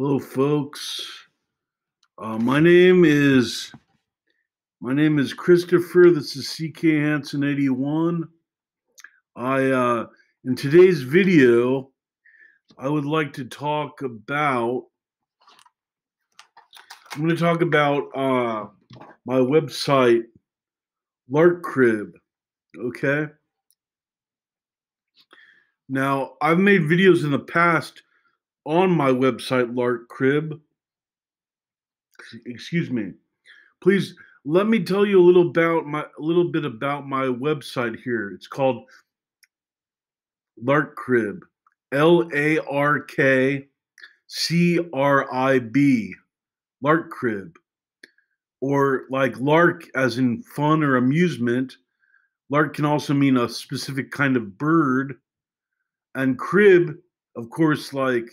Hello, folks. My name is Christopher. This is CKHANSON81. In today's video, I would like to talk about. I'm going to talk about my website, LARKcrib. Okay. Now, I've made videos in the past on my website, LARKcrib. Excuse me. Please let me tell you a little bit about my website here. It's called LARKcrib, LARKcrib, LARKcrib, or like lark as in fun or amusement. Lark can also mean a specific kind of bird, and crib, of course, like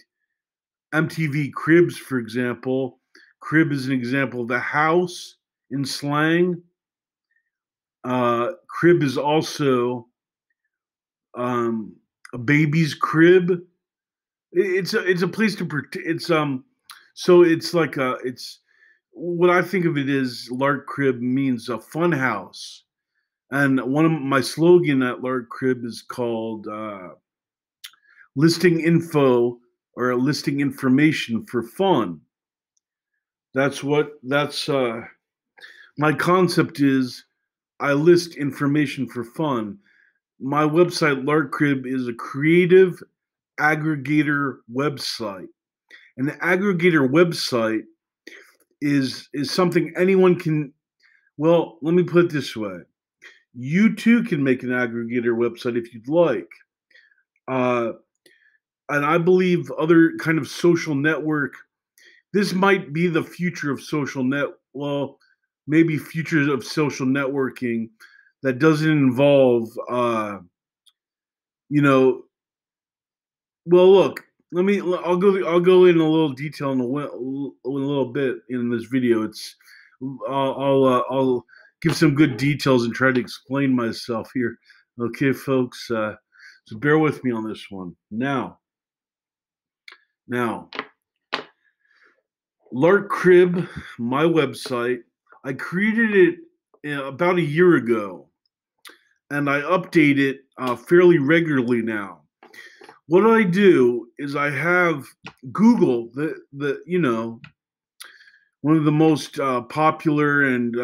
MTV Cribs, for example. Crib is an example of a house in slang. Crib is also a baby's crib. It's a place to it's so it's like it's what I think of it is LARKcrib means a fun house, and one of my slogan at LARKcrib is called listing info or listing information for fun. That's my concept is. I list information for fun. My website, LARKcrib, is a creative aggregator website. An aggregator website is something anyone can. Well, let me put it this way: you too can make an aggregator website if you'd like. And I believe other kind of social network. This might be the future of social net. Well, maybe future of social networking that doesn't involve, Well, look, I'll go in a little detail in a little bit in this video. I'll give some good details and try to explain myself here. Okay, folks, so bear with me on this one. Now, LARKcrib, my website, I created it about a year ago, and I update it fairly regularly now. What I do is I have Google, one of the most popular and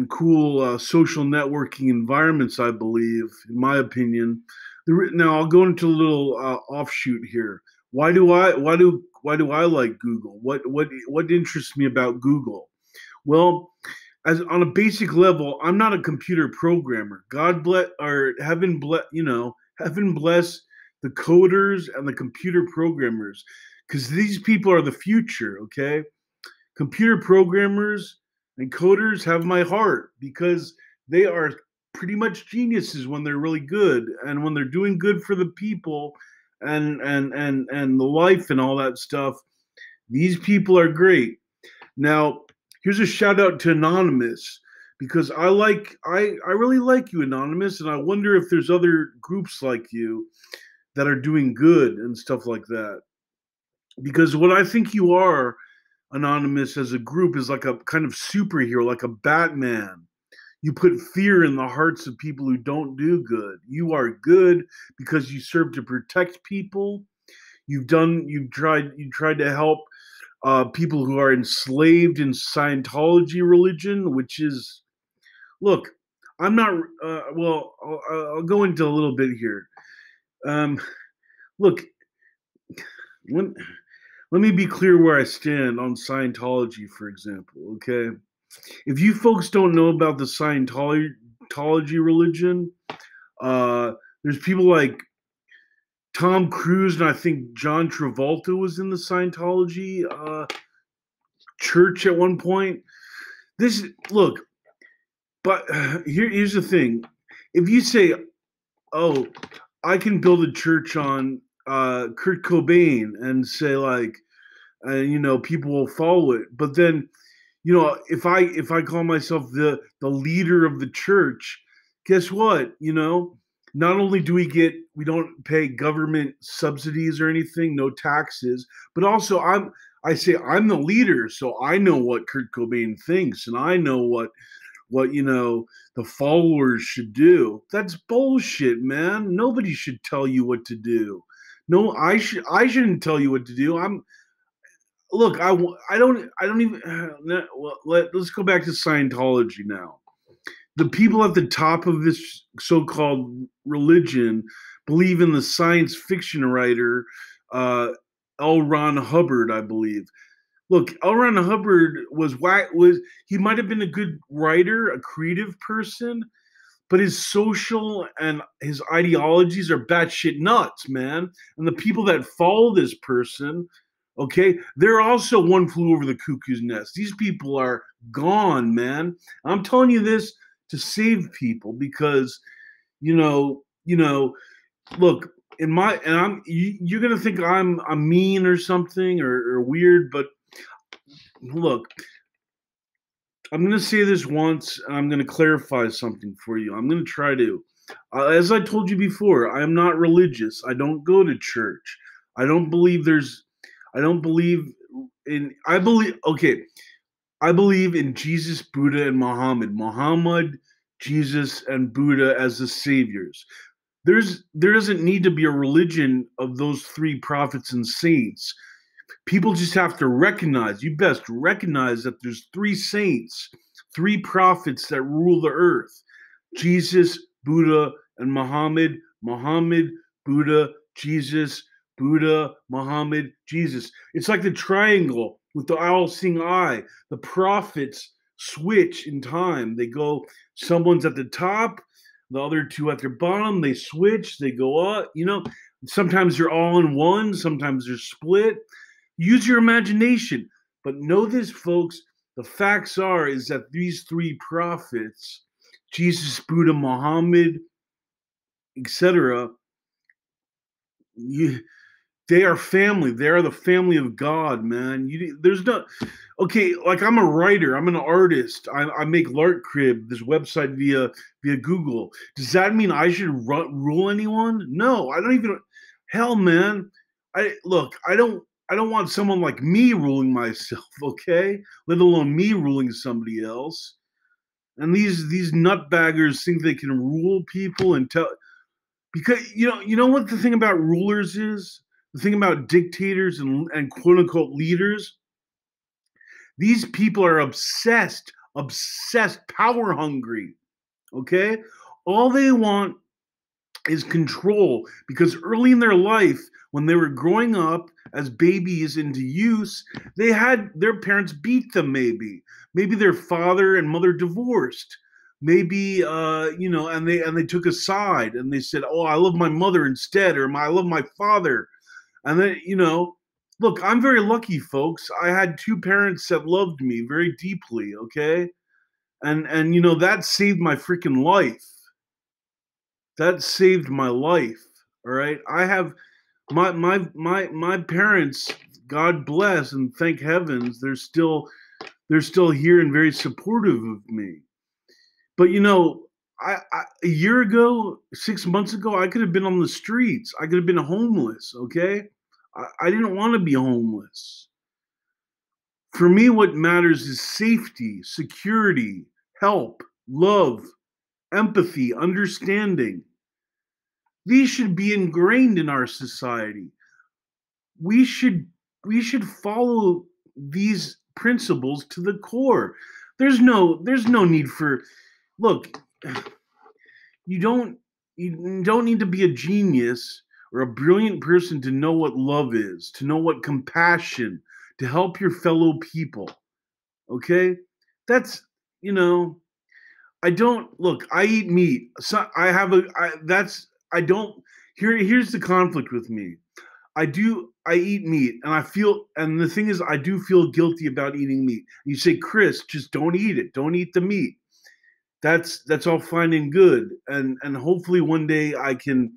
cool social networking environments, I believe, in my opinion. Now I'll go into a little offshoot here. Why do I like Google? What interests me about Google? Well, as on a basic level, I'm not a computer programmer. God bless, or heaven bless, heaven bless the coders and the computer programmers, because these people are the future. Okay, computer programmers and coders have my heart because they are pretty much geniuses when they're really good and when they're doing good for the people and the life and all that stuff. These people are great. Now, here's a shout out to Anonymous, because I really like you, Anonymous, and I wonder if there's other groups like you that are doing good and stuff like that. Because what I think you are, Anonymous, as a group is like a kind of superhero, like a Batman. You put fear in the hearts of people who don't do good. You are good because you serve to protect people. You've tried to help people who are enslaved in Scientology religion, which is, look, I'm not, I'll go into a little bit here. Look, let me be clear where I stand on Scientology, for example, okay? If you folks don't know about the Scientology religion, there's people like Tom Cruise, and I think John Travolta was in the Scientology church at one point. But here's the thing: if you say, "Oh, I can build a church on Kurt Cobain," and say like, people will follow it, but then, if I call myself the leader of the church, guess what? not only do we don't pay government subsidies or anything, no taxes, but also I say I'm the leader, so I know what Kurt Cobain thinks, and I know what the followers should do. That's bullshit, man. Nobody should tell you what to do. No, I shouldn't tell you what to do. Look, I don't even well, let's go back to Scientology now. The people at the top of this so-called religion believe in the science fiction writer uh, L. Ron Hubbard, I believe. Look, L. Ron Hubbard was he might have been a good writer, a creative person, but his social and his ideologies are batshit nuts, man. And the people that follow this person, okay, they're also one flew over the cuckoo's nest. These people are gone, man. I'm telling you this to save people because, look, you're gonna think I'm mean or something or weird, but look, I'm going to say this once, and I'm going to clarify something for you. I'm going to try to. As I told you before, I am not religious. I don't go to church. I don't believe there's. I don't believe in. I believe. Okay. I believe in Jesus, Buddha, and Muhammad. Muhammad, Jesus, and Buddha as the saviors. There doesn't need to be a religion of those three prophets and saints. People just have to recognize, you best recognize that there's three saints, three prophets that rule the earth: Jesus, Buddha, and Muhammad. Muhammad, Buddha, Jesus, Buddha, Muhammad, Jesus. It's like the triangle with the all-seeing eye. The prophets switch in time. They go, someone's at the top, the other two at their bottom. They switch, they go up. Sometimes they're all in one, sometimes they're split. Use your imagination. But know this, folks, the facts is that these three prophets, Jesus, Buddha, Muhammad, etc., they are family. They are the family of God, man. There's no, okay, like I'm a writer, I'm an artist. I make LARKcrib, this website via Google. Does that mean I should rule anyone? No, I don't even, hell, man. I don't want someone like me ruling myself, okay? Let alone me ruling somebody else. And these nutbaggers think they can rule people and tell, because you know what the thing about rulers is? The thing about dictators and quote unquote leaders, these people are obsessed, power hungry. Okay? All they want is control, because early in their life, when they were growing up as babies into use, they had their parents beat them. Maybe their father and mother divorced. Maybe and they took a side and they said, "Oh, I love my mother instead," or "I love my father." And then look, I'm very lucky, folks. I had two parents that loved me very deeply. Okay, and that saved my freaking life. That saved my life. All right. I have my parents, God bless and thank heavens, they're still here and very supportive of me. But a year ago, 6 months ago, I could have been on the streets. I could have been homeless. Okay. I didn't want to be homeless. For me, what matters is safety, security, help, love, empathy, understanding. These should be ingrained in our society. We should we should follow these principles to the core. There's no need for, look, you don't need to be a genius or a brilliant person to know what love is, to know what compassion, to help your fellow people. Okay? That's, you know, I don't look. I eat meat. So I have a. I, that's. I don't. Here's the conflict with me. I do. I eat meat, and I feel. And the thing is, I do feel guilty about eating meat. You say, Chris, just don't eat it. Don't eat the meat. That's all fine and good, and hopefully one day I can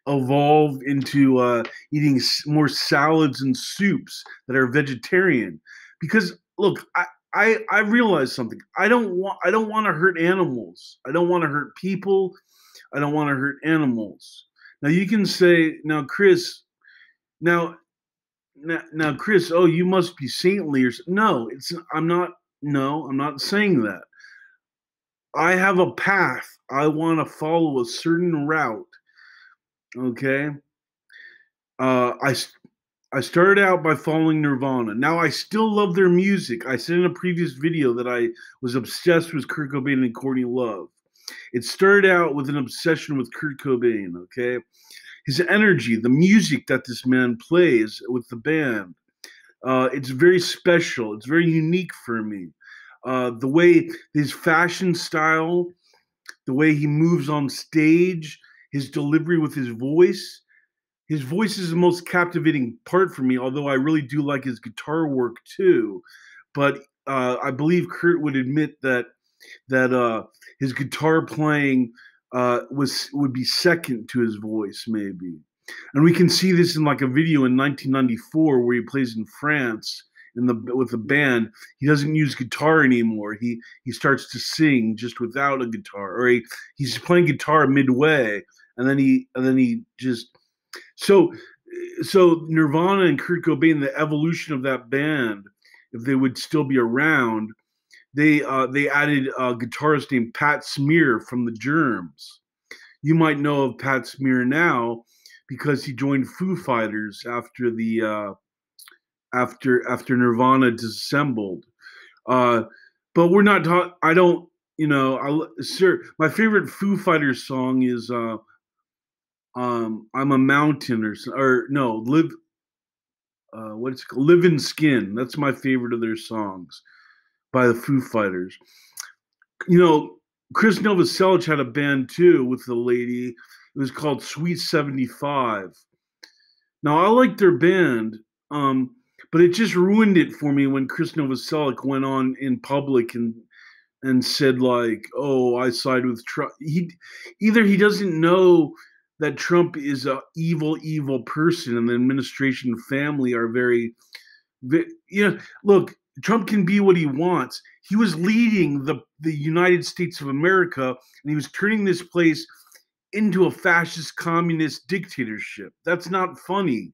evolve into eating more salads and soups that are vegetarian. Because look, I realize something. I don't want to hurt animals. I don't want to hurt people. I don't want to hurt animals. Now you can say, now Chris, now now Chris, oh, you must be saintly or no, it's I'm not. No, I'm not saying that. I have a path. I want to follow a certain route. Okay. I started out by following Nirvana. Now I still love their music. I said in a previous video that I was obsessed with Kurt Cobain and Courtney Love. It started out with an obsession with Kurt Cobain. Okay, his energy, the music that this man plays with the band, it's very special. It's very unique for me. The way his fashion style, the way he moves on stage, his delivery with his voice. His voice is the most captivating part for me, although I really do like his guitar work too. But I believe Kurt would admit that his guitar playing would be second to his voice, maybe. And we can see this in like a video in 1994 where he plays in France with the band. He doesn't use guitar anymore. He starts to sing just without a guitar, or he's playing guitar midway, and then he just so Nirvana and Kurt Cobain, the evolution of that band, if they would still be around, they added a guitarist named Pat Smear from the Germs. You might know of Pat Smear now because he joined Foo Fighters after the after Nirvana disassembled. But we're not talking. I don't. Sir, my favorite Foo Fighters song is I'm a Mountain or no, Live what it's called, Live in Skin. That's my favorite of their songs by the Foo Fighters. Chris Novoselic had a band too with the lady. It was called Sweet 75. Now I like their band, but it just ruined it for me when Chris Novoselic went on in public and said like, "Oh, I side with Trump." He doesn't know that Trump is a evil person, and the administration and family are very. Look, Trump can be what he wants. He was leading the United States of America, and he was turning this place into a fascist communist dictatorship. That's not funny.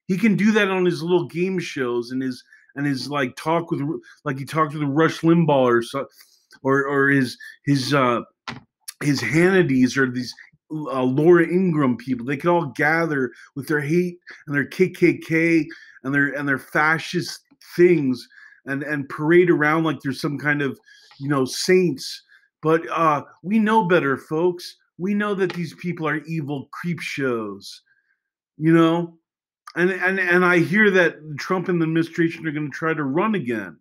He can do that on his little game shows and his like talk with, like he talked with Rush Limbaugh or his Hannitys or these Laura Ingraham people. They could all gather with their hate and their KKK and their fascist things and parade around like there's some kind of saints. But we know better, folks. We know that these people are evil creep shows, and I hear that Trump and the administration are going to try to run again.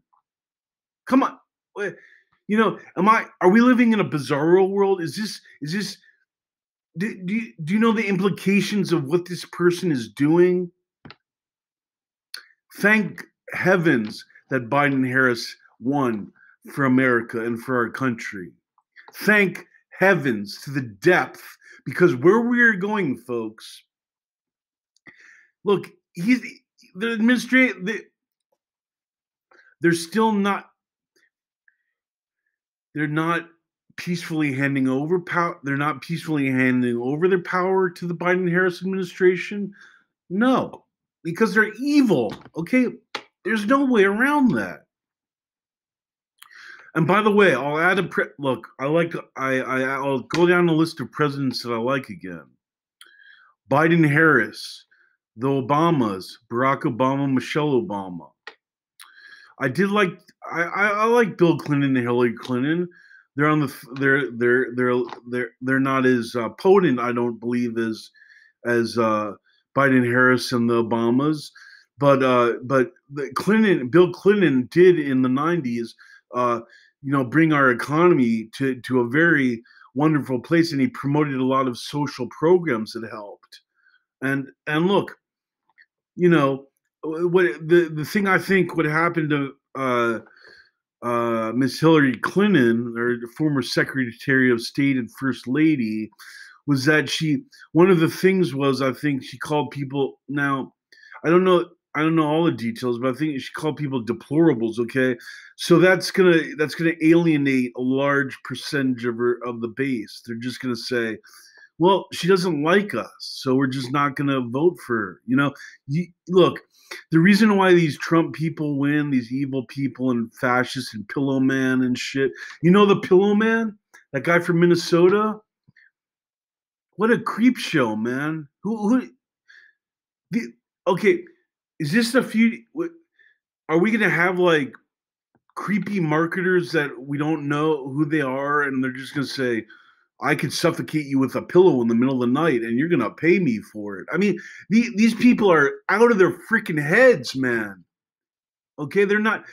Come on, are we living in a bizarro world? Is this? Do you know the implications of what this person is doing? Thank heavens that Biden Harris won for America and for our country. Thank heavens to the depth, because where we are going, folks. Look, the administration. They're still not. They're not peacefully handing over power. They're not peacefully handing over their power to the Biden-Harris administration. No, because they're evil. Okay, there's no way around that. And by the way, I'll add look. I'll go down the list of presidents that I like again. Biden-Harris, the Obamas, Barack Obama, Michelle Obama. I did like. I like Bill Clinton and Hillary Clinton. They're on the. They're not as potent, I don't believe, as Biden Harris and the Obamas, but Bill Clinton did in the 90s, bring our economy to a very wonderful place, and he promoted a lot of social programs that helped. And look, what the thing I think would happen to Miss Hillary Clinton, or the former Secretary of State and First Lady, was that one of the things was, I think she called people. Now, I don't know. I don't know all the details, but I think she called people deplorables. Okay, so that's gonna alienate a large percentage of the base. They're just gonna say, well, she doesn't like us, so we're just not going to vote for her. Look, the reason why these Trump people win, these evil people and fascists and Pillow Man and shit. The Pillow Man, that guy from Minnesota. What a creep show, man. The, okay, is this a few? Are we going to have like creepy marketers that we don't know who they are, and they're just going to say, I could suffocate you with a pillow in the middle of the night and you're going to pay me for it. I mean, these people are out of their freaking heads, man. Okay, they're out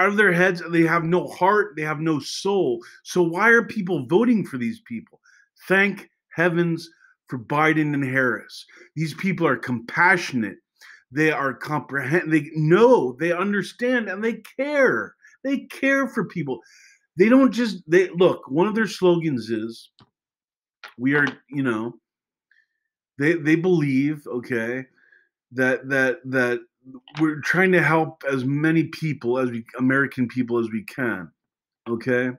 of their heads. They have no heart. They have no soul. So why are people voting for these people? Thank heavens for Biden and Harris. These people are compassionate. They are they know, they understand, and they care. They care for people. They don't just, look, one of their slogans is, we are, they believe, okay, that we're trying to help as many people American people as we can. Okay,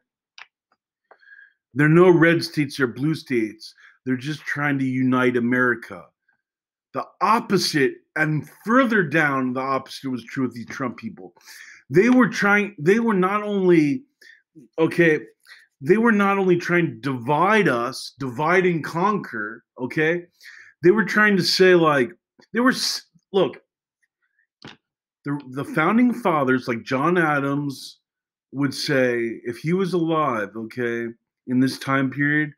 there are no red states or blue states. They're just trying to unite America. The opposite, and further down, the opposite was true with these Trump people. They were not only trying to divide us, divide and conquer, okay? They were trying to say, like, look, the founding fathers, like John Adams, would say, if he was alive, okay, in this time period,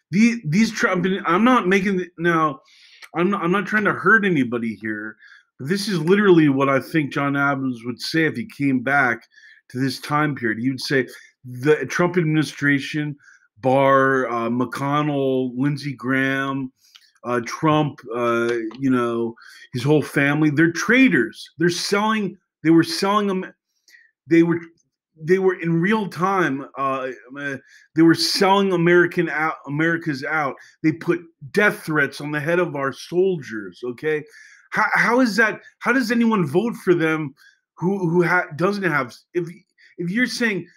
these Trump, I'm not trying to hurt anybody here, but this is literally what I think John Adams would say if he came back to this time period. He would say, the Trump administration, Barr, McConnell, Lindsey Graham, Trump, his whole family, they're traitors. They were selling them. They were in real time. They were selling America's out. They put death threats on the head of our soldiers. Okay, how is that? How does anyone vote for them who doesn't have? If you're saying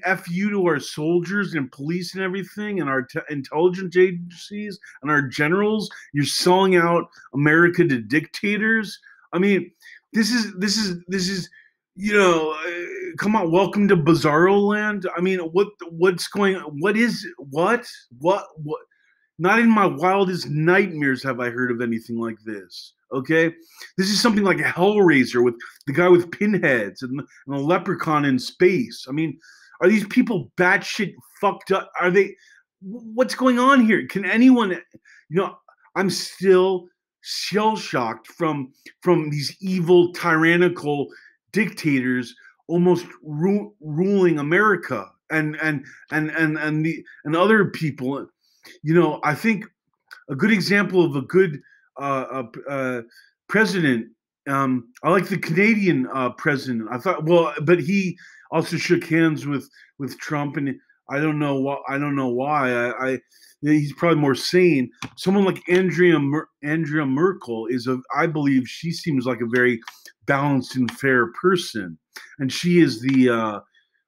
F you to our soldiers and police and everything and our intelligence agencies and our generals, you're selling out America to dictators. I mean, this is come on, welcome to Bizarro Land. I mean, what? Not in my wildest nightmares have I heard of anything like this. Okay, this is something like Hellraiser with the guy with pinheads and a leprechaun in space. I mean, are these people batshit fucked up? Are they? What's going on here? Can anyone? I'm still shell shocked from these evil, tyrannical dictators almost ruling America and other people. I think a good example of a good president. I like the Canadian president. I thought, but he also shook hands with Trump, and I don't know why. He's probably more sane. Someone like Andrea Merkel I believe she seems like a very balanced and fair person, and she is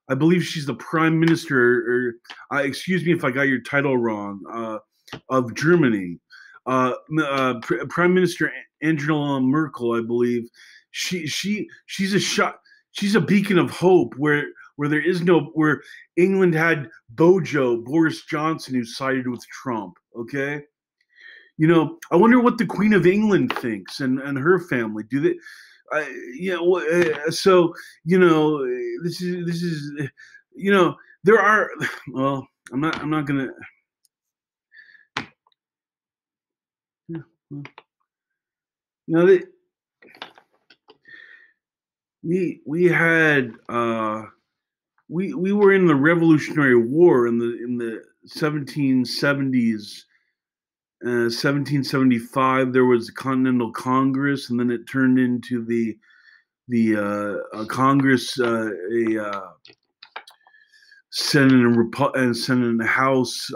I believe she's the prime minister, or excuse me if I got your title wrong, of Germany. Prime Minister Angela Merkel, I believe, she's a beacon of hope where England had Boris Johnson, who sided with Trump. Okay, I wonder what the Queen of England thinks and her family. Do they? So this is there are. Well, I'm not gonna. We had we were in the Revolutionary War in the 1770s. 1775 there was a Continental Congress, and then it turned into the Congress, Senate and House.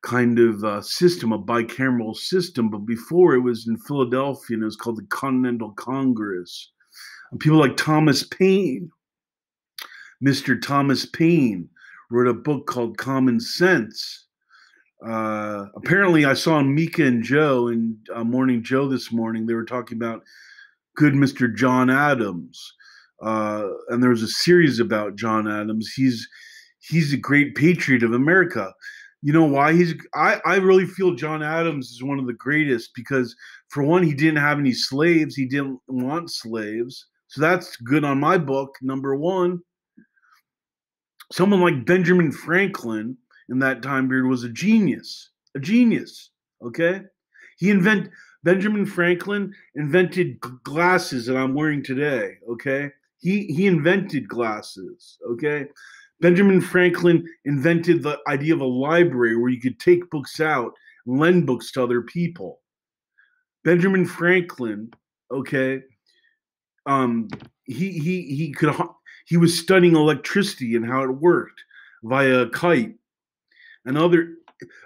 kind of system, a bicameral system. But before, it was in Philadelphia, and it was called the Continental Congress. And people like Thomas Paine, Mr. Thomas Paine, wrote a book called Common Sense. Apparently, I saw Mika and Joe in Morning Joe this morning. They were talking about good Mr. John Adams, and there was a series about John Adams. He's a great patriot of America. You know why I really feel John Adams is one of the greatest because, for one, he didn't have any slaves. He didn't want slaves, so that's good on my book. Number one, someone like Benjamin Franklin in that time period was a genius. A genius. Okay, he invented Benjamin Franklin invented glasses that I'm wearing today. Okay, he invented glasses. Okay, Benjamin Franklin invented the idea of a library where you could take books out and lend books to other people. Benjamin Franklin, okay, um, he was studying electricity and how it worked via a kite and other.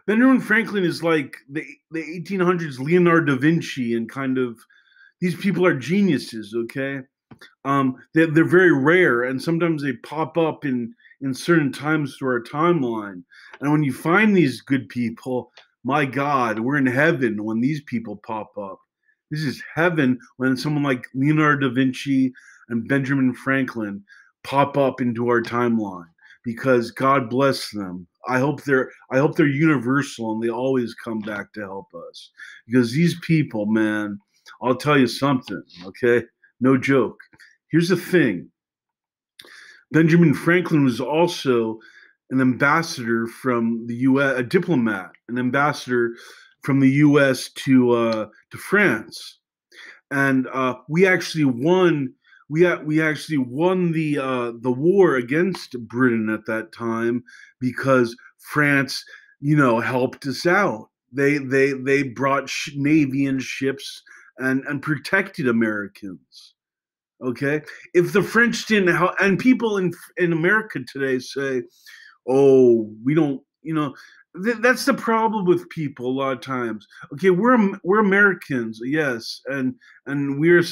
Benjamin Franklin is like the 1800s Leonardo da Vinci, and kind of these people are geniuses. Okay, they're very rare, and sometimes they pop up in certain times through our timeline. And when you find these good people, my God, we're in heaven when these people pop up. This is heaven when someone like Leonardo da Vinci and Benjamin Franklin pop up into our timeline, because God bless them. I hope they're universal and they always come back to help us. Because these people, man, I'll tell you something, okay? No joke. Here's the thing. Benjamin Franklin was also an ambassador from the U.S., a diplomat, an ambassador from the U.S. to France, and we actually won. We actually won the war against Britain at that time because France, helped us out. They brought navy and ships and protected Americans. Okay, if the French didn't help, and people in America today say, "Oh, we don't," that's the problem with people a lot of times. Okay, we're Americans, yes, and we're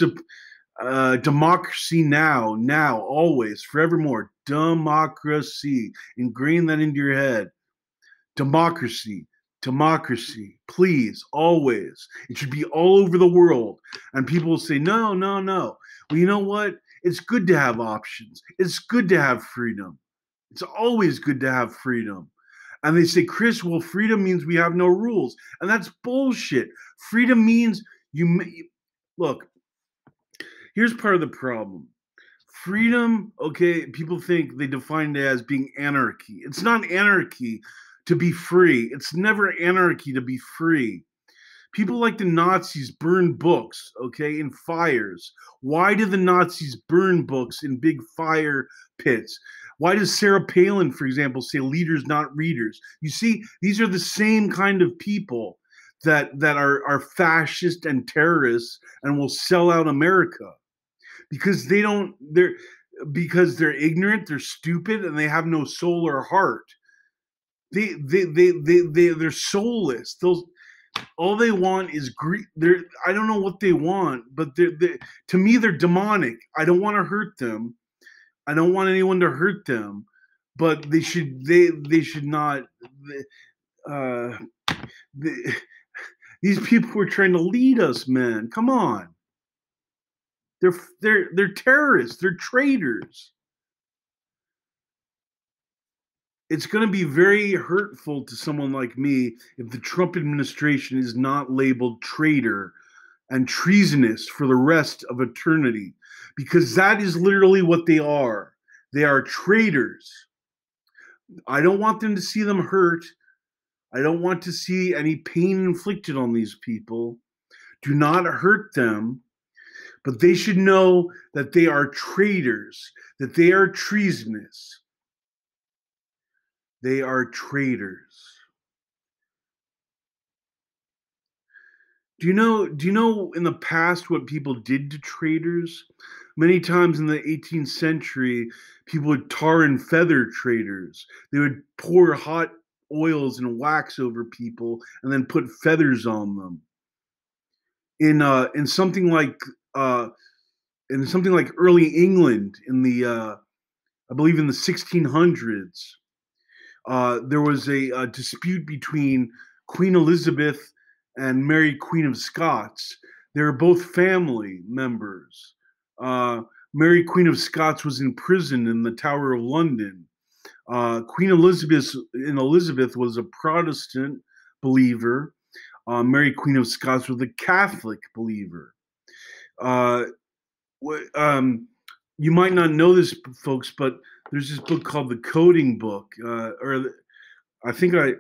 democracy now, always, forevermore. Democracy. Ingrain that into your head. Democracy. Democracy. Please, always. It should be all over the world. And people will say, no, no, no. Well, you know what? It's good to have options. It's good to have freedom. It's always good to have freedom. And they say, Chris, well, freedom means we have no rules. And that's bullshit. Freedom means look, here's part of the problem. Freedom, okay, people think they define it as being anarchy. It's not anarchy to be free. It's never anarchy to be free. People like the Nazis burn books, okay, in fires. Why do the Nazis burn books in big fire pits? Why does Sarah Palin, for example, say leaders, not readers? You see, these are the same kind of people that are fascist and terrorists and will sell out America because they're ignorant, they're stupid, and they have no soul or heart. They're soulless. Those all they want is greed. I don't know what they want, but to me they're demonic. I don't want to hurt them. I don't want anyone to hurt them, but they should not. Uh, they, these people were trying to lead us, man. Come on. They're terrorists. They're traitors. It's going to be very hurtful to someone like me if the Trump administration is not labeled traitor and treasonous for the rest of eternity, because that is literally what they are. They are traitors. I don't want them to see them hurt. I don't want to see any pain inflicted on these people. Do not hurt them. But they should know that they are traitors, that they are treasonous. They are traitors. Do you know in the past what people did to traitors? Many times in the 18th century, people would tar and feather traitors. They would pour hot oils and wax over people and then put feathers on them. In something like early England in the I believe in the 1600s, there was a dispute between Queen Elizabeth and Mary, Queen of Scots. They were both family members. Mary, Queen of Scots, was in prison in the Tower of London. Queen Elizabeth was a Protestant believer. Mary, Queen of Scots, was a Catholic believer. Uh, you might not know this, folks, but there's this book called The Coding Book, or I think I.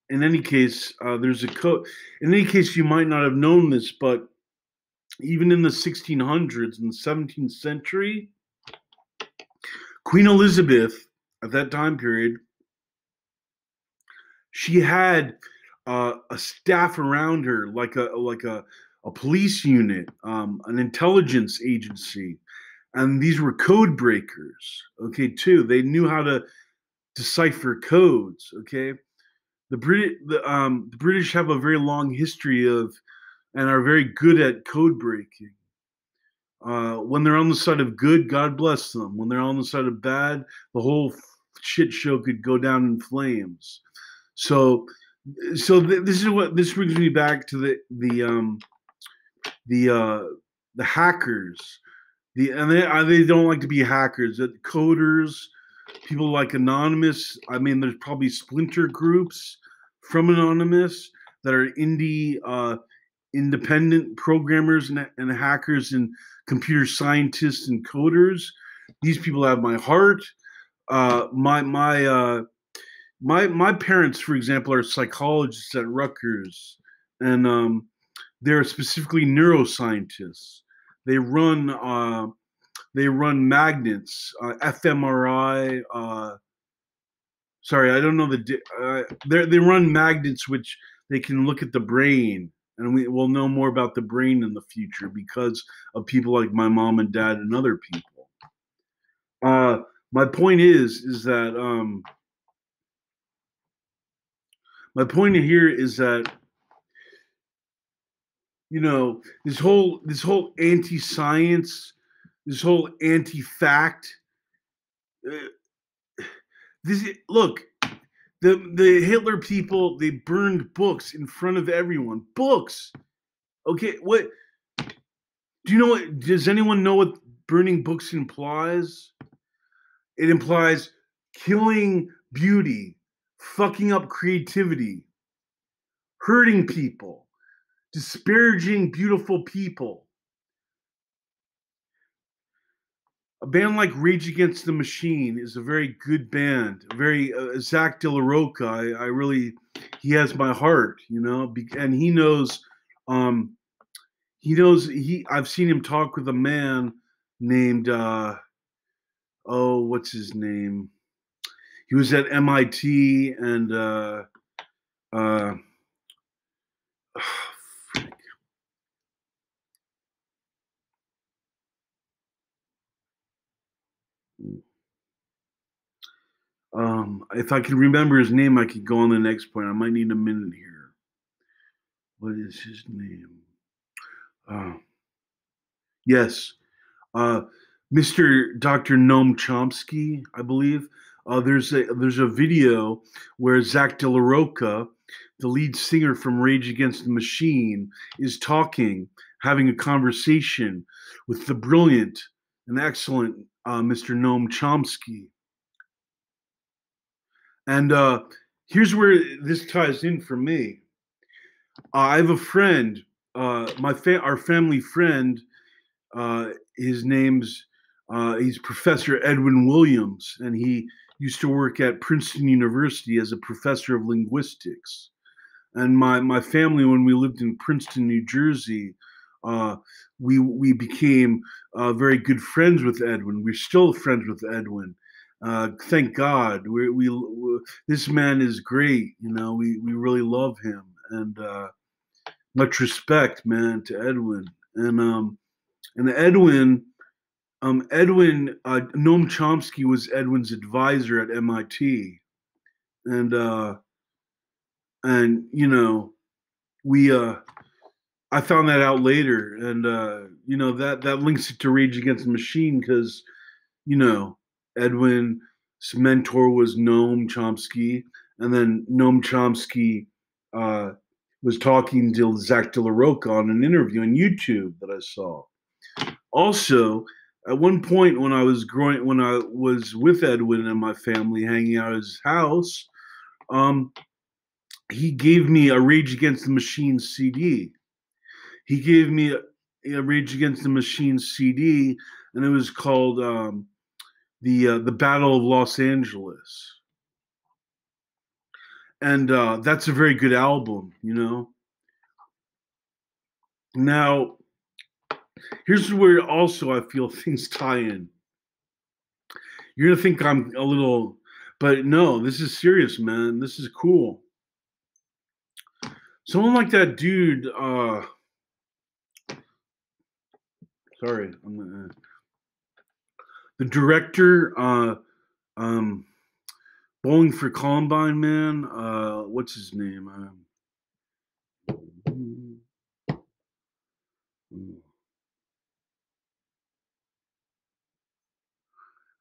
In any case, there's a code. In any case, you might not have known this, but even in the 1600s and the 17th century, Queen Elizabeth, at that time period, she had a staff around her, like a police unit, an intelligence agency, and these were code breakers. Okay, too. They knew how to decipher codes. Okay, the British have a very long history of and are very good at code breaking. When they're on the side of good, God bless them. When they're on the side of bad, the whole shit show could go down in flames. So, this brings me back to the hackers. They don't like to be hackers. Coders, people like Anonymous. I mean, there's probably splinter groups from Anonymous that are independent programmers and hackers and computer scientists and coders. These people have my heart. My parents, for example, are psychologists at Rutgers, and they're specifically neuroscientists. They run magnets, fMRI. Sorry, I don't know they run magnets which they can look at the brain, and we will know more about the brain in the future because of people like my mom and dad and other people. My point is that my point here is that this whole anti-science, this whole anti-fact. Look, the Hitler people, they burned books in front of everyone. Books. Okay, what do you know? What does anyone know what burning books implies? It implies killing beauty, fucking up creativity, hurting people, disparaging beautiful people. A band like Rage Against the Machine is a very good band. Very Zach De La Roca. I really, he has my heart, and he knows. I've seen him talk with a man named what's his name? He was at MIT and if I can remember his name, I could go on the next point. I might need a minute here. What is his name? Yes, Mr. Dr. Noam Chomsky, I believe. There's a video where Zach De La Roca, the lead singer from Rage Against the Machine, is having a conversation with the brilliant and excellent Mr. Noam Chomsky. And here's where this ties in for me. I have a friend, our family friend. His name's he's Professor Edwin Williams, and he used to work at Princeton University as a professor of linguistics. And my family, when we lived in Princeton, New Jersey, we became very good friends with Edwin. We're still friends with Edwin. Thank God. This man is great. We really love him, and much respect, man, to Edwin. And Edwin, Noam Chomsky was Edwin's advisor at MIT, and you know, we I found that out later, and you know, that links it to Rage Against the Machine because, you know, Edwin's mentor was Noam Chomsky, and then Noam Chomsky uh, was talking to Zach De La Rocha on an interview on YouTube that I saw. Also, at one point when when I was with Edwin and my family hanging out at his house, um, he gave me a Rage Against the Machine CD. He gave me a Rage Against the Machine CD, and it was called the Battle of Los Angeles, and that's a very good album, you know. Now, here's where also I feel things tie in. You're gonna think I'm a little, but no, this is serious, man. This is cool. Someone like that dude. Sorry, the director. Um, Bowling for Columbine, man. What's his name?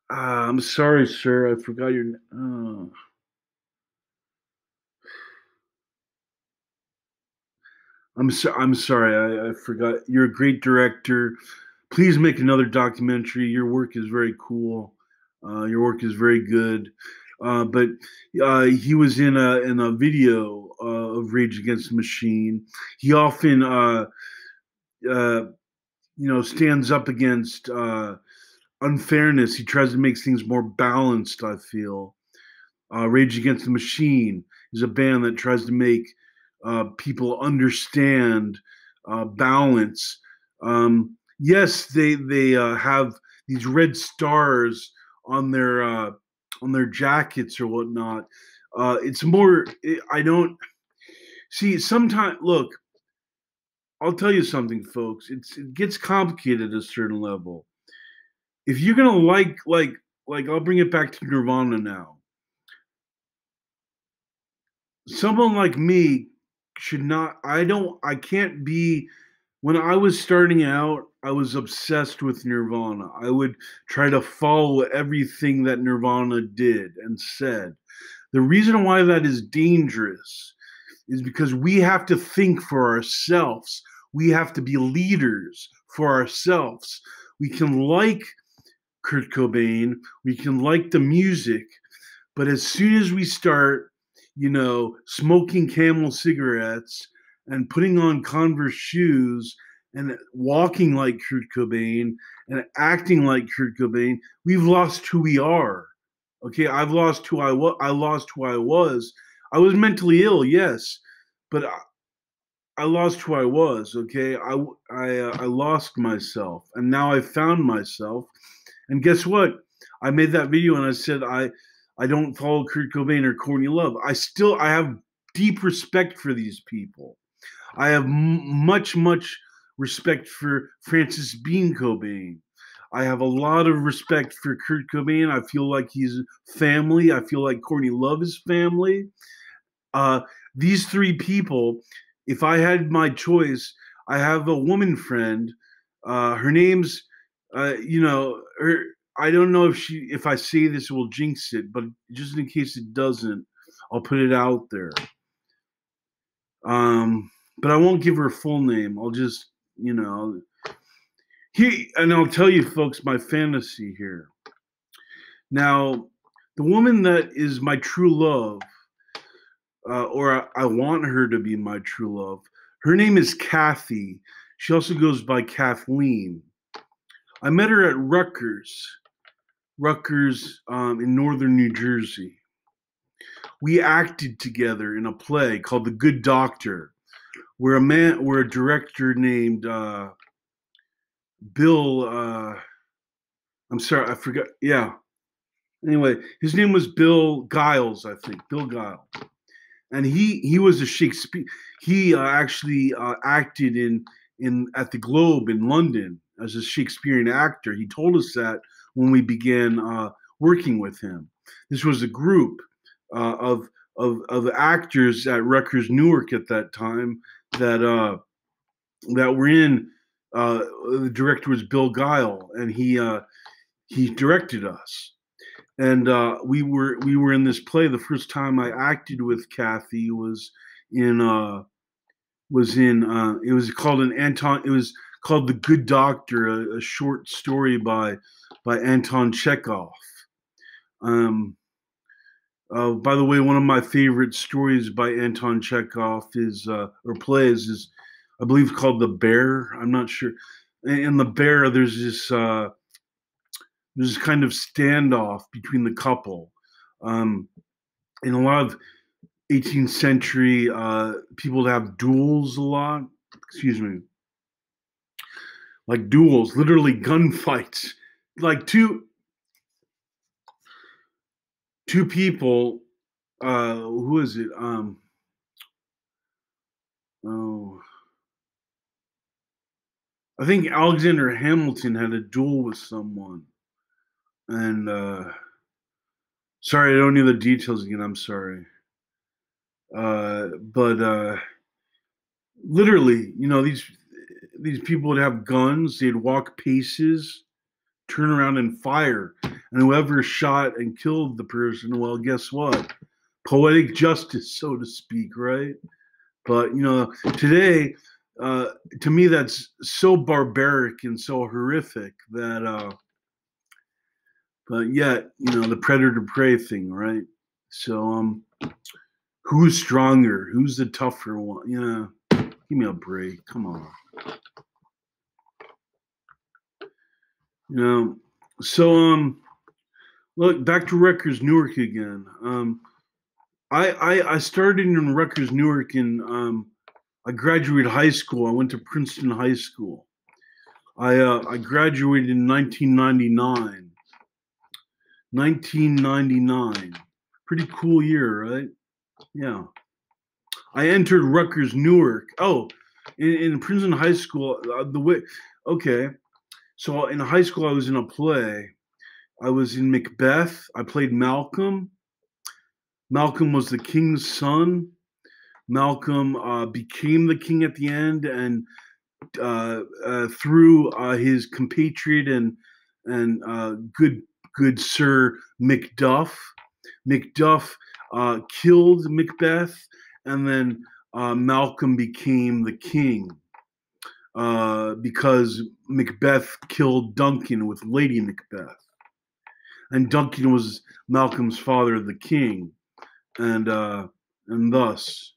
I'm sorry, sir. I forgot your. I'm sorry. I forgot. You're a great director. Please make another documentary. Your work is very cool. Your work is very good. But he was in a video of Rage Against the Machine. He often uh, you know, stands up against unfairness. He tries to make things more balanced, I feel. Rage Against the Machine is a band that tries to make people understand balance. Yes, they have these red stars on their jackets or whatnot. It's more. I don't see. Sometimes, look, I'll tell you something, folks. It gets complicated at a certain level. If you're gonna like, I'll bring it back to Nirvana now. Someone like me should not. I can't be. When I was starting out, I was obsessed with Nirvana. I would try to follow everything that Nirvana did and said. The reason why that is dangerous is because we have to think for ourselves. We have to be leaders for ourselves. We can like Kurt Cobain, we can like the music, but as soon as we start, you know, smoking Camel cigarettes and putting on Converse shoes and walking like Kurt Cobain and acting like Kurt Cobain, we've lost who we are. Okay, I've lost who I was. I lost who I was. I was mentally ill, yes, but I lost who I was. Okay, I lost myself, and now I found myself. And guess what? I made that video and I said I don't follow Kurt Cobain or Courtney Love. I have deep respect for these people. I have much respect for Francis Bean Cobain. I have a lot of respect for Kurt Cobain. I feel like he's family. I feel like Courtney Love is family. Uh, these three people, if I had my choice, I have a woman friend. Her name's, you know, her. I don't know if I say this will jinx it, but just in case it doesn't, I'll put it out there. But I won't give her a full name. I'll just, you know, and I'll tell you, folks, my fantasy here. Now, the woman that is my true love, or I want her to be my true love. Her name is Kathy. She also goes by Kathleen. I met her at Rutgers in northern New Jersey. We acted together in a play called The Good Doctor, where a director named Bill. I'm sorry, I forgot. Yeah. Anyway, his name was Bill Giles, I think. Bill Giles. And he was a Shakespeare. He actually acted in at the Globe in London as a Shakespearean actor. He told us that when we began working with him. This was a group of of actors at Rutgers Newark at that time that that were in. The director was Bill Guile, and he directed us. And we were in this play. The first time I acted with Kathy in it was called it was called The Good Doctor, a short story by Anton Chekhov. Um, by the way, one of my favorite stories by Anton Chekhov or plays is, I believe, called The Bear. I'm not sure. In The Bear, there's this kind of standoff between the couple. In a lot of 18th century, people would have duels a lot. Excuse me, like duels, literally gunfights, like two people. Who is it? Oh, I think Alexander Hamilton had a duel with someone, and sorry, I don't know the details again. I'm sorry, but literally, these people would have guns. They'd walk paces, turn around and fire, and whoever shot and killed the person, well, guess what? Poetic justice, so to speak, right? But today, to me, that's so barbaric and so horrific that, but yet, the predator prey thing, right? So, who's stronger? Who's the tougher one? Give me a break. Come on. So look, back to Rutgers Newark again. I started in Rutgers Newark I graduated high school. I went to Princeton High School. I graduated in 1999. 1999. Pretty cool year, right? Yeah. I entered Rutgers Newark. Oh, in Princeton High School, okay. So in high school, I was in a play. I was in Macbeth. I played Malcolm. Malcolm was the king's son. Malcolm became the king at the end, and through his compatriot and good Sir Macduff. Macduff killed Macbeth, and then Malcolm became the king because Macbeth killed Duncan with Lady Macbeth, and Duncan was Malcolm's father, the king, and thus,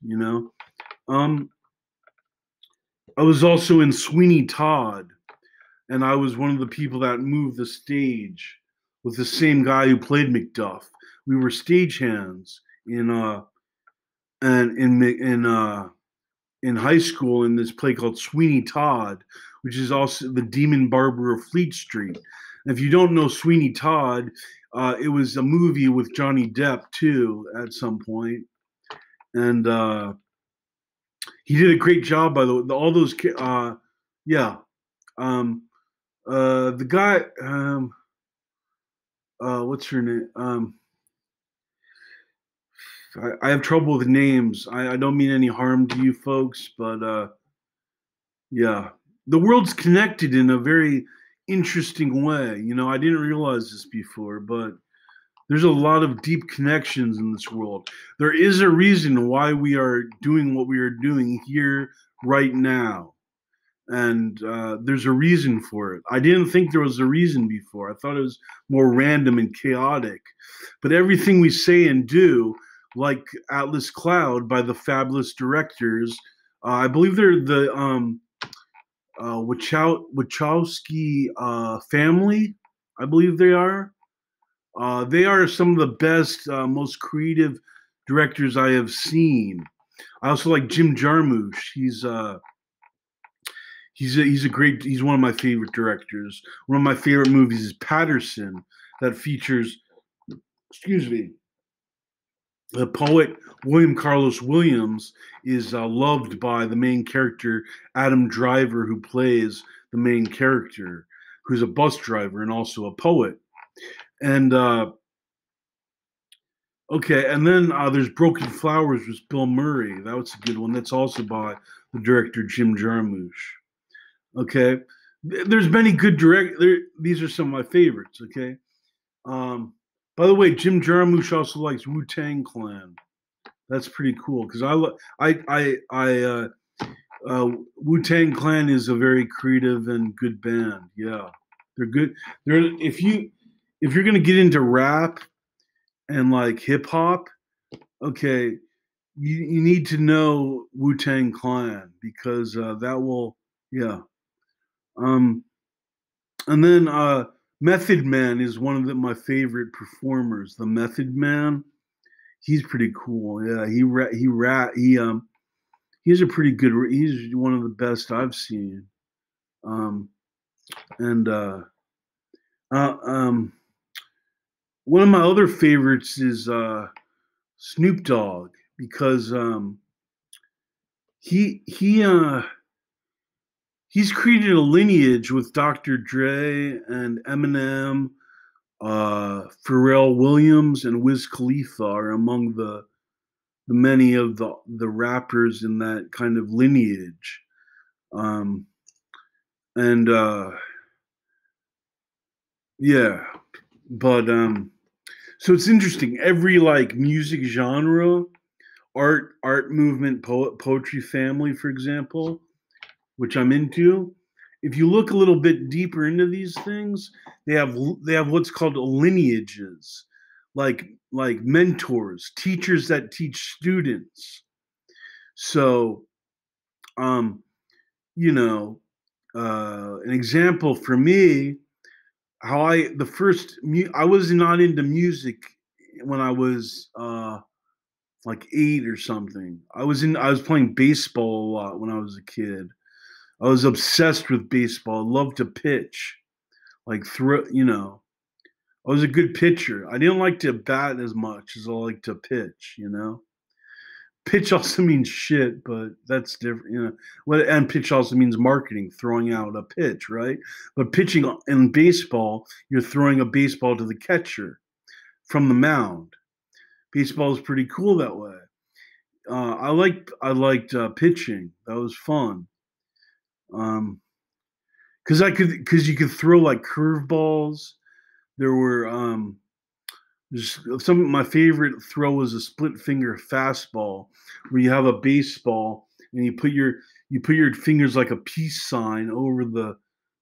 I was also in Sweeney Todd, and I was one of the people that moved the stage with the same guy who played Macduff. We were stagehands in high school in this play called Sweeney Todd, which is also the Demon Barber of Fleet Street. And if you don't know Sweeney Todd, it was a movie with Johnny Depp too at some point, and he did a great job. By the way, all those, yeah. The guy, what's her name? I have trouble with names. I don't mean any harm to you folks, but yeah, the world's connected in a very interesting way. I didn't realize this before, but there's a lot of deep connections in this world. There is a reason why we are doing what we are doing here right now. And there's a reason for it. I didn't think there was a reason before. I thought it was more random and chaotic. But everything we say and do, like Atlas Cloud by the fabulous directors, I believe they're the Wachowski family. I believe they are. They are some of the best, most creative directors I have seen. I also like Jim Jarmusch. He's one of my favorite directors. One of my favorite movies is Patterson, that features, excuse me, the poet William Carlos Williams is loved by the main character Adam Driver, who plays the main character, who's a bus driver and also a poet. And Okay, and then there's Broken Flowers with Bill Murray. That was a good one. That's also by the director Jim Jarmusch. Okay, there's many good These are some of my favorites. Okay. Um, by the way, Jim Jarmusch also likes Wu-Tang Clan. That's pretty cool because Wu-Tang Clan is a very creative and good band. Yeah, they're good. They're if you're gonna get into rap and like hip hop, okay, you need to know Wu-Tang Clan because that will, yeah. Um, and then Method Man is one of my favorite performers. The Method Man, he's pretty cool. Yeah, he's a pretty good. He's one of the best I've seen. Um, and uh, um, one of my other favorites is Snoop Dogg because he he's created a lineage with Dr. Dre and Eminem, Pharrell Williams, and Wiz Khalifa are among the many of the rappers in that kind of lineage. Um, and yeah, but so it's interesting. Every like music genre, art movement, poetry family, for example, which I'm into. If you look a little bit deeper into these things, they have what's called lineages, like mentors, teachers that teach students. So, um, you know, an example for me, how I was not into music when I was like 8 or something. I was playing baseball a lot when I was a kid. I was obsessed with baseball. I loved to pitch, like throw. I was a good pitcher. I didn't like to bat as much as I like to pitch. Pitch also means shit, but that's different. And pitch also means marketing, throwing out a pitch, right? But pitching in baseball, you're throwing a baseball to the catcher from the mound. Baseball is pretty cool that way. I liked pitching. That was fun. Um, because you could throw like curveballs. There were some of my favorite throw was a split finger fastball, where you have a baseball and you put your fingers like a peace sign over the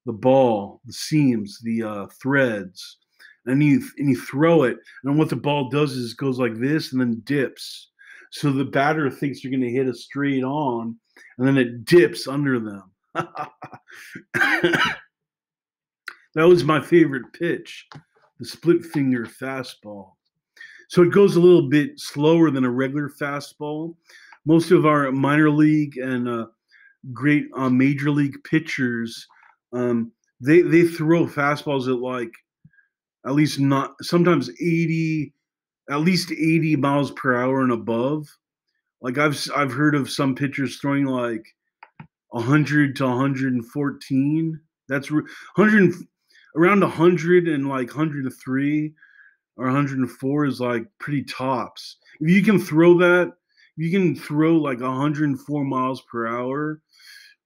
ball, the seams, the threads, and you throw it, and what the ball does is it goes like this and then dips. So the batter thinks you're going to hit a straight on, and then it dips under them. That was my favorite pitch, the split finger fastball. So it goes a little bit slower than a regular fastball. Most of our minor league and great major league pitchers, they throw fastballs at like at least not sometimes 80, at least 80 miles per hour and above. Like I've heard of some pitchers throwing like 100 to 114. That's 100 around 100 and like 103 or 104 is like pretty tops. If you can throw that, if you can throw like 104 miles per hour.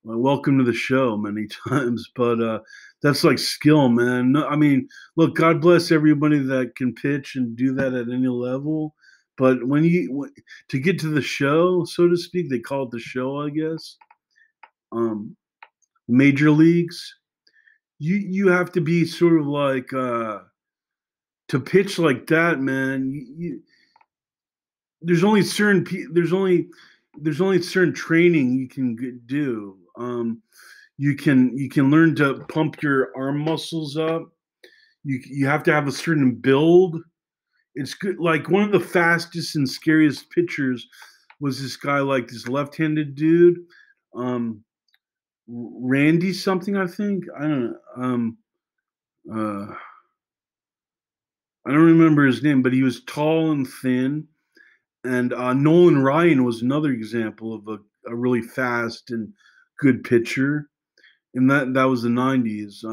Well, welcome to the show many times, but that's like skill, man. No, I mean, look, God bless everybody that can pitch and do that at any level. But to get to the show, so to speak, they call it the show, I guess. Um, Major leagues, you have to be sort of like to pitch like that, man. There's only there's only certain training you can do. You can learn to pump your arm muscles up. You have to have a certain build. It's good. Like one of the fastest and scariest pitchers was this guy, like this left-handed dude, um, Randy something, I think. I don't know. Uh, I don't remember his name, but he was tall and thin. And Nolan Ryan was another example of a really fast and good pitcher, and that was the '90s.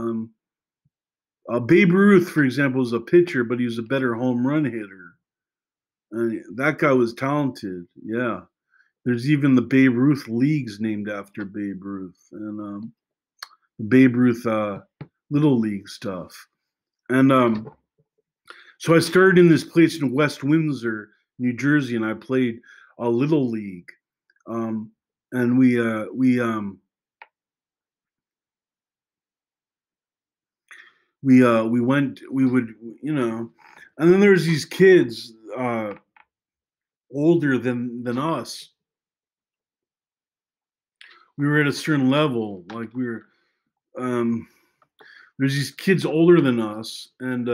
Babe Ruth, for example, was a pitcher, but he was a better home run hitter. And that guy was talented. Yeah. There's even the Babe Ruth leagues named after Babe Ruth, and the Babe Ruth Little League stuff. And so I started in this place in West Windsor, New Jersey, and I played a Little League. Um, and we went, we would, you know, and then there's these kids older than us. We were at a certain level, like we were. Um, there's these kids older than us, and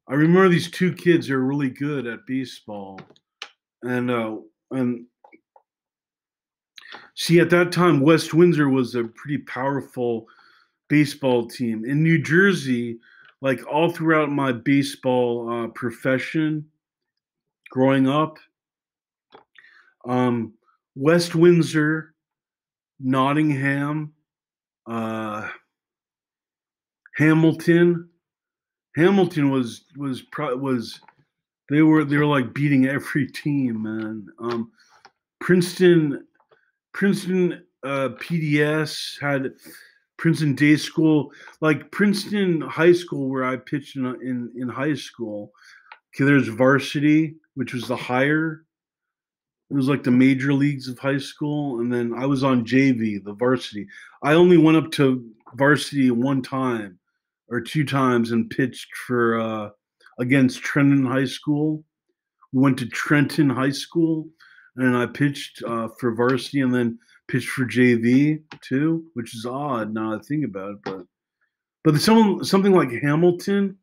I remember these two kids are really good at baseball, and uh, and see at that time West Windsor was a pretty powerful baseball team in New Jersey. Like all throughout my baseball profession growing up, um, West Windsor, Nottingham, uh, Hamilton. Hamilton was they were like beating every team, man. Princeton Princeton PDS had Princeton Day School, like Princeton High School, where I pitched in high school. Okay, there's varsity, which was the higher. It was like the major leagues of high school, and then I was on JV, the varsity. I only went up to varsity one time or two times and pitched for against Trenton High School. We went to Trenton High School, and I pitched for varsity, and then pitched for JV too, which is odd now I think about it. But something like Hamilton,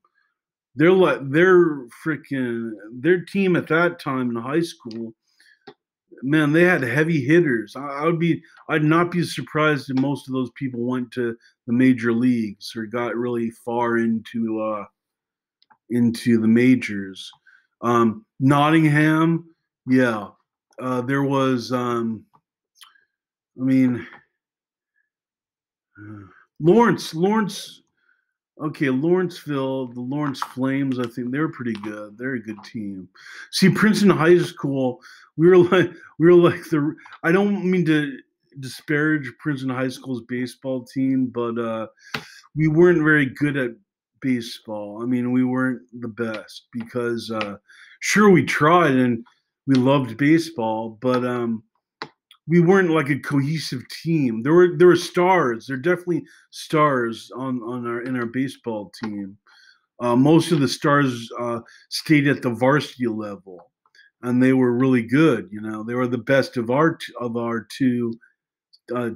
they're freaking their team at that time in high school. Man, they had heavy hitters. I'd not be surprised if most of those people went to the major leagues or got really far into the majors. Nottingham, yeah, there was. I mean, Lawrence. Okay, Lawrenceville, the Lawrence Flames. I think they're pretty good. They're a good team. See, Princeton High School. We were like the. I don't mean to disparage Princeton High School's baseball team, but we weren't very good at baseball. I mean, we weren't the best because sure we tried and we loved baseball, but we weren't like a cohesive team. There were stars. There are definitely stars on our in our baseball team. Most of the stars stayed at the varsity level, and they were really good. You know, they were the best of our two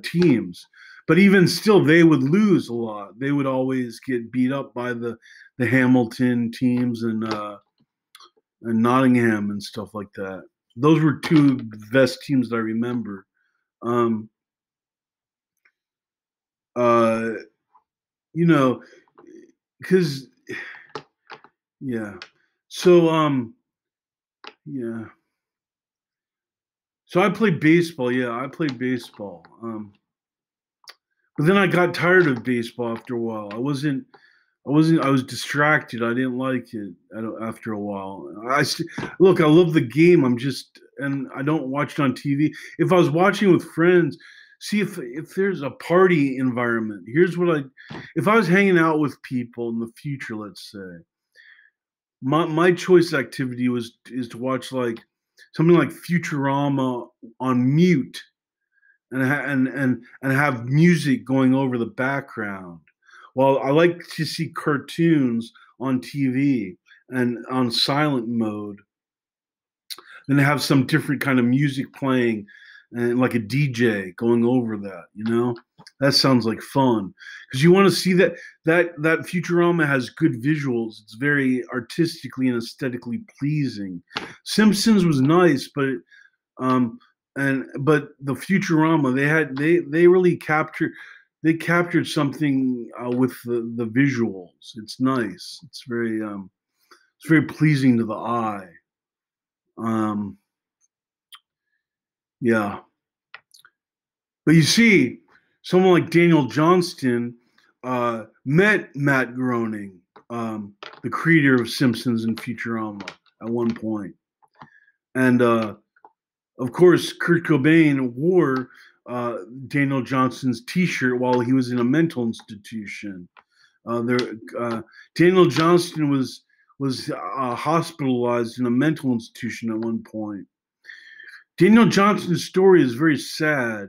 teams. But even still, they would lose a lot. They would always get beat up by the Hamilton teams and Nottingham and stuff like that. Those were two best teams that I remember. Um, uh, you know, because yeah. So yeah. So I played baseball. Yeah, I played baseball. But then I got tired of baseball after a while. I was distracted. I didn't like it after a while. Look, I love the game. And I don't watch it on TV. If I was watching with friends, see if there's a party environment. If I was hanging out with people in the future, let's say, my choice activity is to watch like something like Futurama on mute and have music going over the background. Well, I like to see cartoons on TV and on silent mode, and have some different kind of music playing and like a DJ going over that, you know? That sounds like fun because you want to see that Futurama has good visuals. It's very artistically and aesthetically pleasing. Simpsons was nice, um, but the Futurama they really captured something with the visuals. It's nice. It's very pleasing to the eye. Um, yeah, but you see, someone like Daniel Johnston met Matt Groening, the creator of Simpsons and Futurama at one point. And of course, Kurt Cobain wore Daniel Johnston's T-shirt while he was in a mental institution. Daniel Johnston was hospitalized in a mental institution at one point. Daniel Johnston's story is very sad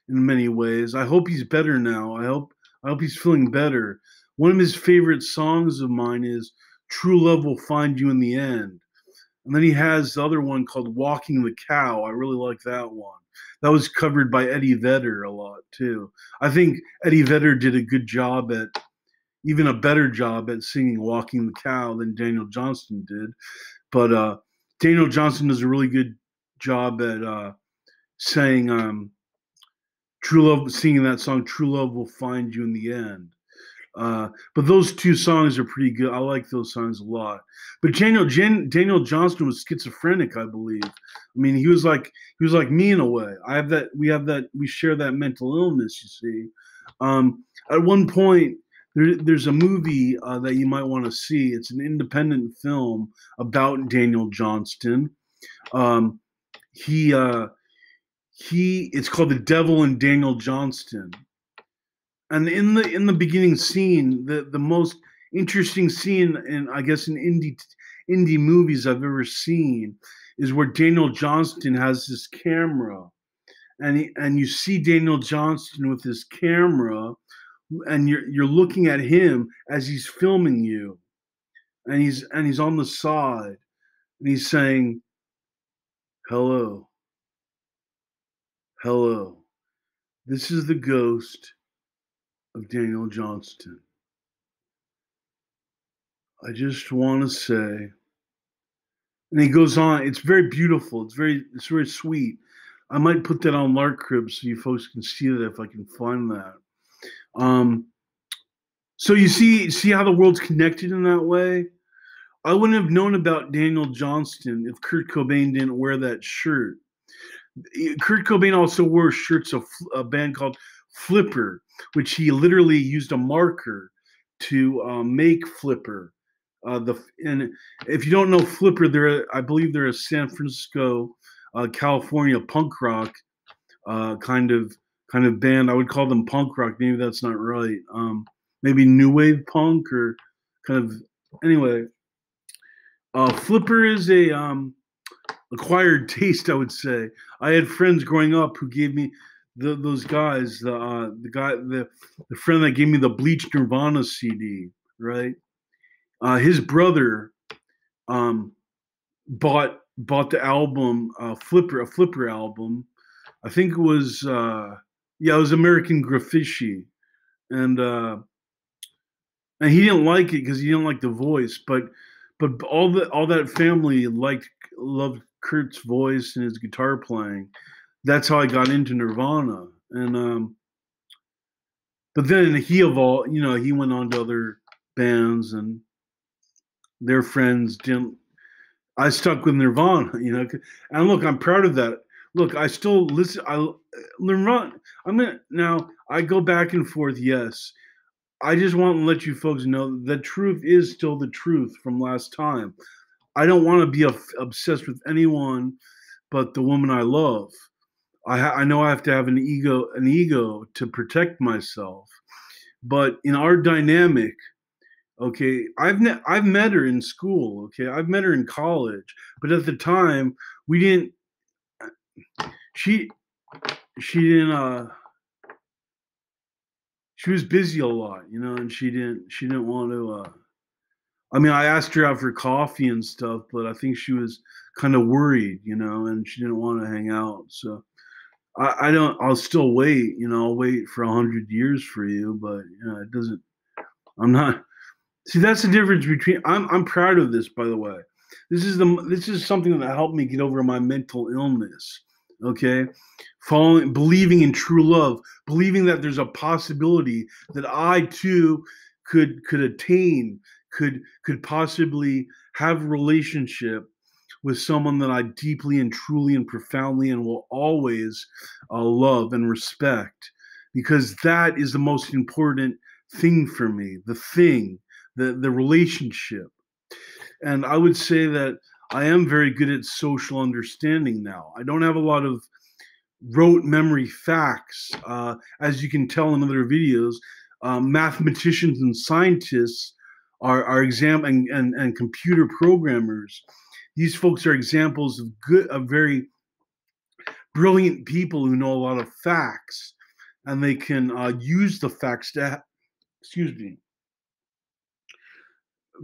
in many ways. I hope he's better now. I hope he's feeling better. One of his favorite songs of mine is "True Love Will Find You in the End." And then he has the other one called "Walking the Cow." I really like that one. That was covered by Eddie Vedder a lot too. I think Eddie Vedder did a good job at, even a better job at singing "Walking the Cow" than Daniel Johnston did. But Daniel Johnston does a really good job at saying "True Love," singing that song "True Love Will Find You in the End." But those two songs are pretty good. I like those songs a lot. But Daniel Johnston was schizophrenic, I believe. I mean, he was like me in a way. We share that mental illness. You see, at one point there's a movie that you might want to see. It's an independent film about Daniel Johnston. It's called The Devil and Daniel Johnston. And in the beginning scene, the most interesting scene in, I guess, in indie movies I've ever seen is where Daniel Johnston has this camera, and you see Daniel Johnston with this camera, and you're looking at him as he's filming you, and he's on the side, and he's saying, "Hello, hello, this is the ghost of Daniel Johnston. I just want to say," and he goes on. It's very beautiful. It's very sweet. I might put that on LARKcrib so you folks can see that if I can find that. So you see how the world's connected in that way. I wouldn't have known about Daniel Johnston if Kurt Cobain didn't wear that shirt. Kurt Cobain also wore shirts of a band called Flipper, which he literally used a marker to make Flipper. And if you don't know Flipper, I believe they're a San Francisco, California punk rock kind of band. I would call them punk rock. Maybe that's not right. Maybe new wave punk or kind of. Anyway, Flipper is a acquired taste, I would say. I had friends growing up who gave me those guys. The friend that gave me the Bleach Nirvana CD, right? His brother bought the album a Flipper album. I think it was it was American Graffiti, and he didn't like it because he didn't like the voice, but all that family loved Kurt's voice and his guitar playing. That's how I got into Nirvana, and but then he evolved. He went on to other bands, and their friends didn't. I stuck with Nirvana, and look, I'm proud of that. Look, I still listen. Nirvana. I go back and forth. Yes, I just want to let you folks know the truth is still the truth from last time. I don't want to be obsessed with anyone but the woman I love. I know I have to have an ego to protect myself. But in our dynamic, okay, I've met her in school. Okay, I've met her in college, but at the time we didn't. She didn't. She was busy a lot, and she didn't want to. I asked her out for coffee and stuff, but I think she was kind of worried, and she didn't want to hang out. So I don't. I'll still wait. I'll wait for 100 years for you, but it doesn't. I'm not. See, that's the difference between. I'm proud of this, by the way. This is something that helped me get over my mental illness. Okay, believing in true love, believing that there's a possibility that I too could attain, could possibly have a relationship with someone that I deeply and truly and profoundly and will always love and respect, because that is the most important thing for me. The thing, the relationship. And I would say that I am very good at social understanding now. I don't have a lot of rote memory facts. As you can tell in other videos, mathematicians and scientists are and computer programmers. These folks are examples of very brilliant people who know a lot of facts, and they can use the facts to, excuse me,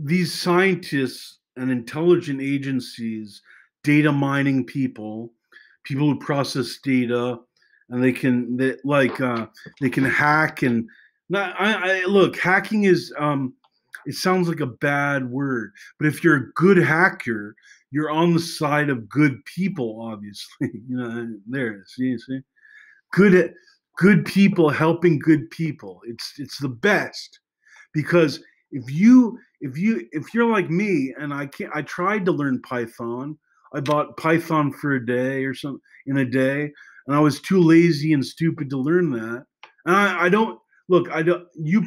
these scientists and intelligent agencies, data mining people, people who process data, and they can hack and not. Look, hacking is it sounds like a bad word, but if you're a good hacker, you're on the side of good people. Obviously, there. See, good good people helping good people. It's the best because if you're like me and I tried to learn Python. I bought Python for a day or something in a day, and I was too lazy and stupid to learn that. And I don't look. I don't you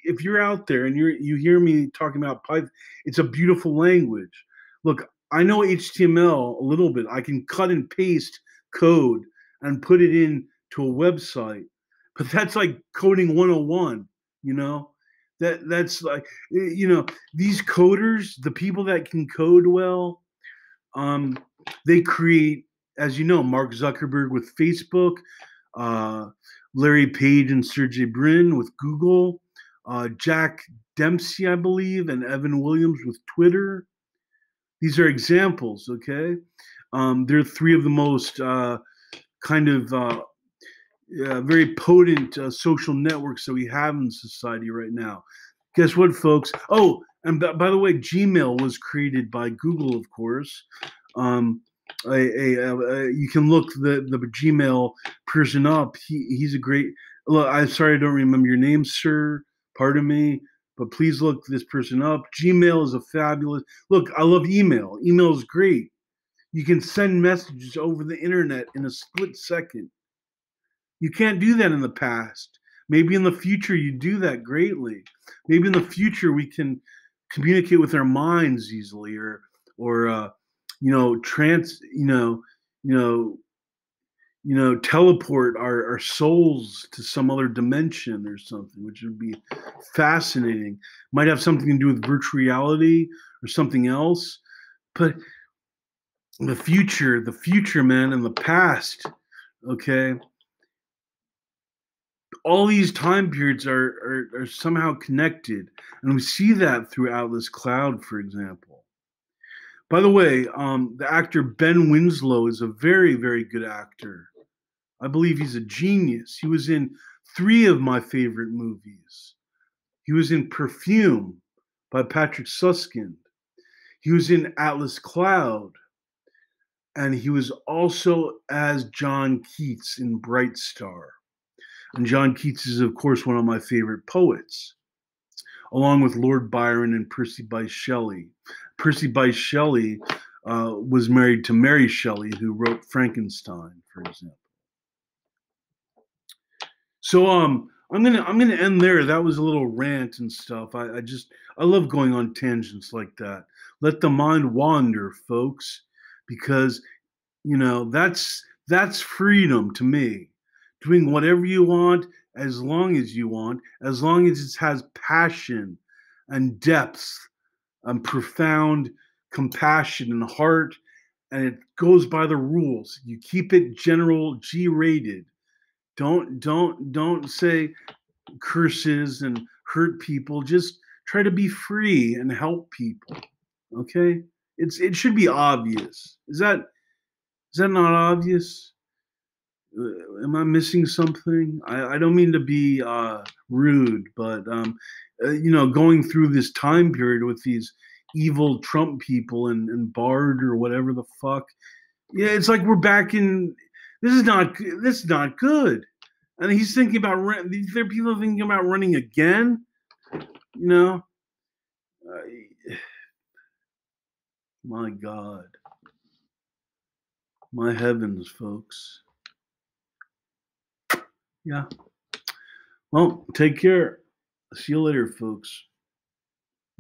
if you're out there and you hear me talking about Python, it's a beautiful language. Look, I know HTML a little bit. I can cut and paste code and put it in to a website, but that's like coding 101, you know? That's like these coders, the people that can code well, um, they create, as you know, Mark Zuckerberg with Facebook, uh, Larry Page and Sergey Brin with Google, Jack Dempsey, I believe, and Evan Williams with Twitter. These are examples, okay? They're three of the most kind of very potent social networks that we have in society right now. Guess what, folks? Oh, and by the way, Gmail was created by Google, of course. You can look the Gmail person up. He's a great. Look, I'm sorry I don't remember your name, sir. Pardon me, but please look this person up. Gmail is a fabulous. Look, I love email. Email is great. You can send messages over the internet in a split second. You can't do that in the past. Maybe in the future you do that greatly. Maybe in the future we can communicate with our minds easily, or trans, teleport our souls to some other dimension or something, which would be fascinating. Might have something to do with virtual reality or something else, but the future, man, and the past. Okay, all these time periods are somehow connected, and we see that throughout this cloud, for example. By the way, the actor Ben Winslow is a very, very good actor. I believe he's a genius. He was in three of my favorite movies. He was in Perfume by Patrick Suskind. He was in Atlas Cloud, and he was also as John Keats in Bright Star. And John Keats is, of course, one of my favorite poets, along with Lord Byron and Percy Bysshe Shelley. Percy Bysshe Shelley was married to Mary Shelley, who wrote Frankenstein, for example. So I'm gonna end there. That was a little rant and stuff. I love going on tangents like that. Let the mind wander, folks, because that's freedom to me. Doing whatever you want as long as you want, as long as it has passion and depth and profound compassion and heart, and it goes by the rules. You keep it general G rated. Don't say curses and hurt people. Just try to be free and help people. Okay? It should be obvious. Is that not obvious? Am I missing something? I don't mean to be rude, but going through this time period with these evil Trump people and Bard or whatever the fuck, yeah, it's like we're back in. This is not good. And he's thinking about there are people thinking about running again. You know, my God, my heavens, folks. Yeah. Well, take care. See you later, folks.